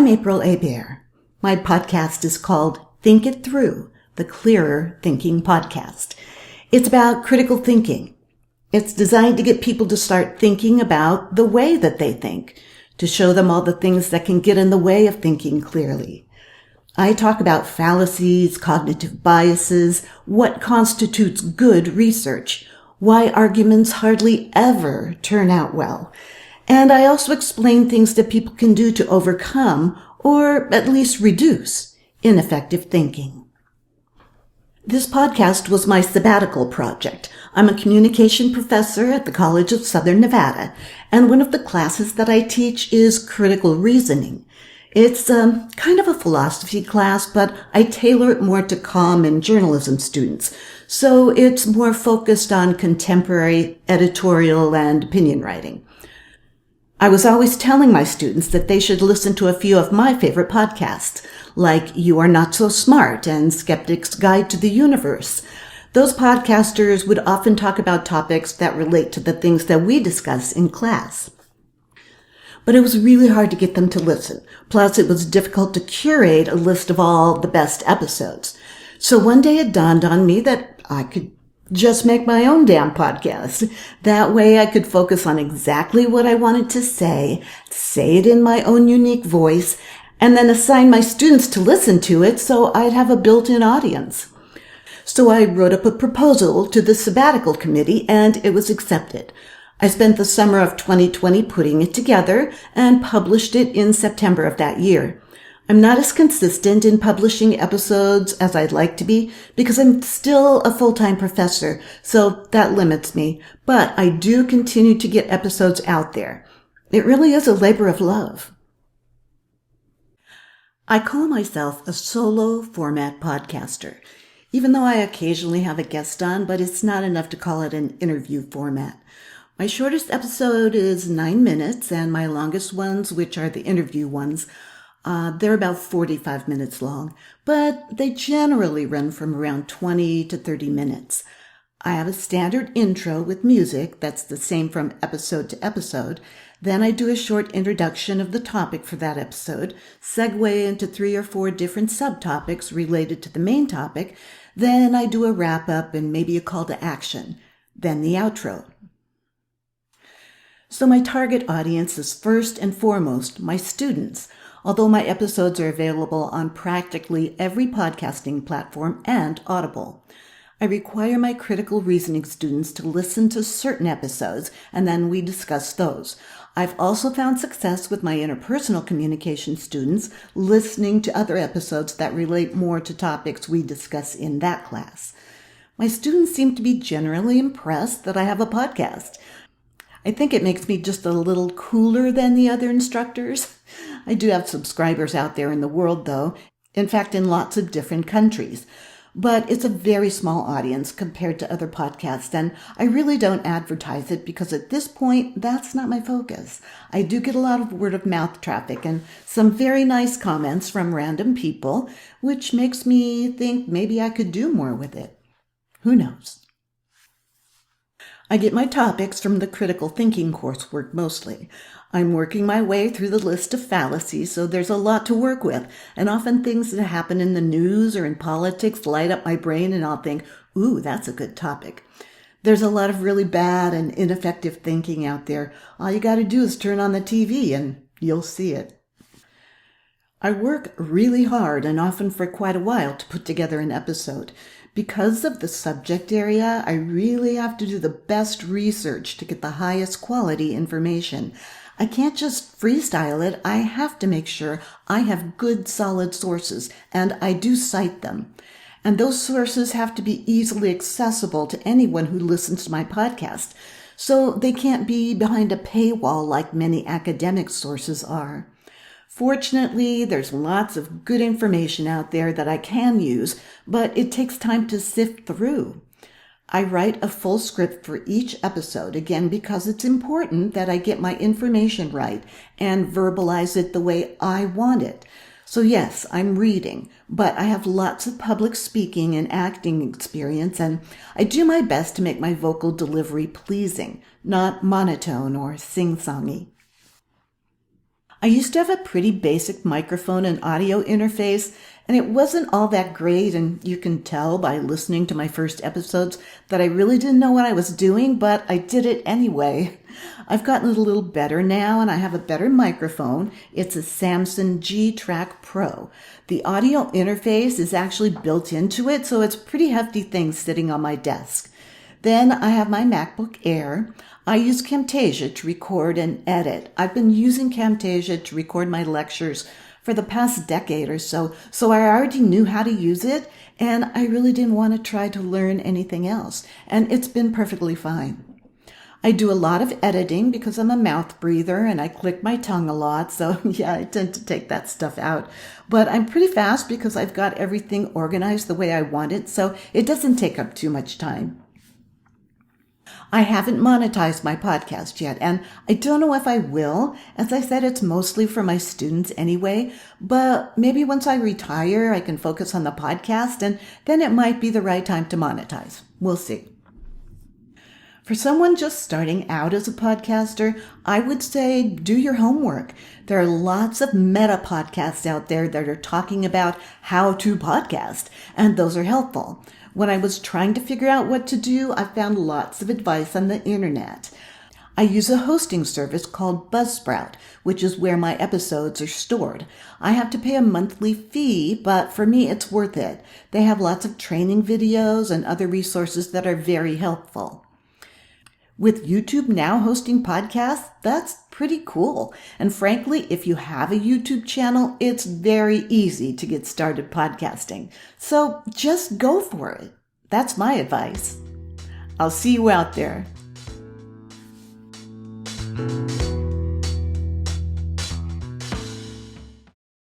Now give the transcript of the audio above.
I'm April Hebert. My podcast is called Think It Through, the Clearer Thinking Podcast. It's about critical thinking. It's designed to get people to start thinking about the way that they think, to show them all the things that can get in the way of thinking clearly. I talk about fallacies, cognitive biases, what constitutes good research, why arguments hardly ever turn out well. And I also explain things that people can do to overcome, or at least reduce, ineffective thinking. This podcast was my sabbatical project. I'm a communication professor at the College of Southern Nevada, and one of the classes that I teach is critical reasoning. It's kind of a philosophy class, but I tailor it more to comm and journalism students, so it's more focused on contemporary editorial and opinion writing. I was always telling my students that they should listen to a few of my favorite podcasts, like You Are Not So Smart and Skeptic's Guide to the Universe. Those podcasters would often talk about topics that relate to the things that we discuss in class. But it was really hard to get them to listen. Plus, it was difficult to curate a list of all the best episodes. So one day it dawned on me that I could just make my own damn podcast. That way I could focus on exactly what I wanted to say it in my own unique voice, and then assign my students to listen to it so I'd have a built-in audience. So I wrote up a proposal to the sabbatical committee, and it was accepted. I spent the summer of 2020 putting it together and published it in September of that year. I'm not as consistent in publishing episodes as I'd like to be because I'm still a full-time professor, so that limits me. But I do continue to get episodes out there. It really is a labor of love. I call myself a solo format podcaster, even though I occasionally have a guest on, but it's not enough to call it an interview format. My shortest episode is 9 minutes, and my longest ones, which are the interview ones, they're about 45 minutes long, but they generally run from around 20 to 30 minutes. I have a standard intro with music that's the same from episode to episode. Then I do a short introduction of the topic for that episode, segue into 3 or 4 different subtopics related to the main topic. Then I do a wrap-up and maybe a call to action. Then the outro. So my target audience is first and foremost my students, although my episodes are available on practically every podcasting platform and Audible. I require my critical reasoning students to listen to certain episodes, and then we discuss those. I've also found success with my interpersonal communication students listening to other episodes that relate more to topics we discuss in that class. My students seem to be generally impressed that I have a podcast. I think it makes me just a little cooler than the other instructors. I do have subscribers out there in the world, though. In fact, in lots of different countries. But it's a very small audience compared to other podcasts, and I really don't advertise it because at this point, that's not my focus. I do get a lot of word-of-mouth traffic and some very nice comments from random people, which makes me think maybe I could do more with it. Who knows? I get my topics from the critical thinking coursework mostly. I'm working my way through the list of fallacies, so there's a lot to work with, and often things that happen in the news or in politics light up my brain and I'll think, ooh, that's a good topic. There's a lot of really bad and ineffective thinking out there. All you got to do is turn on the TV and you'll see it. I work really hard and often for quite a while to put together an episode. Because of the subject area, I really have to do the best research to get the highest quality information. I can't just freestyle it. I have to make sure I have good, solid sources, and I do cite them. And those sources have to be easily accessible to anyone who listens to my podcast, so they can't be behind a paywall like many academic sources are. Fortunately, there's lots of good information out there that I can use, but it takes time to sift through. I write a full script for each episode, again, because it's important that I get my information right and verbalize it the way I want it. So yes, I'm reading, but I have lots of public speaking and acting experience, and I do my best to make my vocal delivery pleasing, not monotone or sing-songy. I used to have a pretty basic microphone and audio interface, and it wasn't all that great, and you can tell by listening to my first episodes that I really didn't know what I was doing, but I did it anyway. I've gotten a little better now, and I have a better microphone. It's a Samson G-Track Pro. The audio interface is actually built into it, so it's a pretty hefty thing sitting on my desk. Then I have my MacBook Air. I use Camtasia to record and edit. I've been using Camtasia to record my lectures for the past decade or so I already knew how to use it, and I really didn't want to try to learn anything else, and it's been perfectly fine. I do a lot of editing because I'm a mouth breather and I click my tongue a lot, so yeah, I tend to take that stuff out. But I'm pretty fast because I've got everything organized the way I want it, so it doesn't take up too much time. I haven't monetized my podcast yet, and I don't know if I will. As I said, it's mostly for my students anyway, but maybe once I retire, I can focus on the podcast, and then it might be the right time to monetize. We'll see. For someone just starting out as a podcaster, I would say do your homework. There are lots of meta podcasts out there that are talking about how to podcast, and those are helpful. When I was trying to figure out what to do, I found lots of advice on the internet. I use a hosting service called Buzzsprout, which is where my episodes are stored. I have to pay a monthly fee, but for me, it's worth it. They have lots of training videos and other resources that are very helpful. With YouTube now hosting podcasts, that's pretty cool. And frankly, if you have a YouTube channel, it's very easy to get started podcasting. So just go for it. That's my advice. I'll see you out there.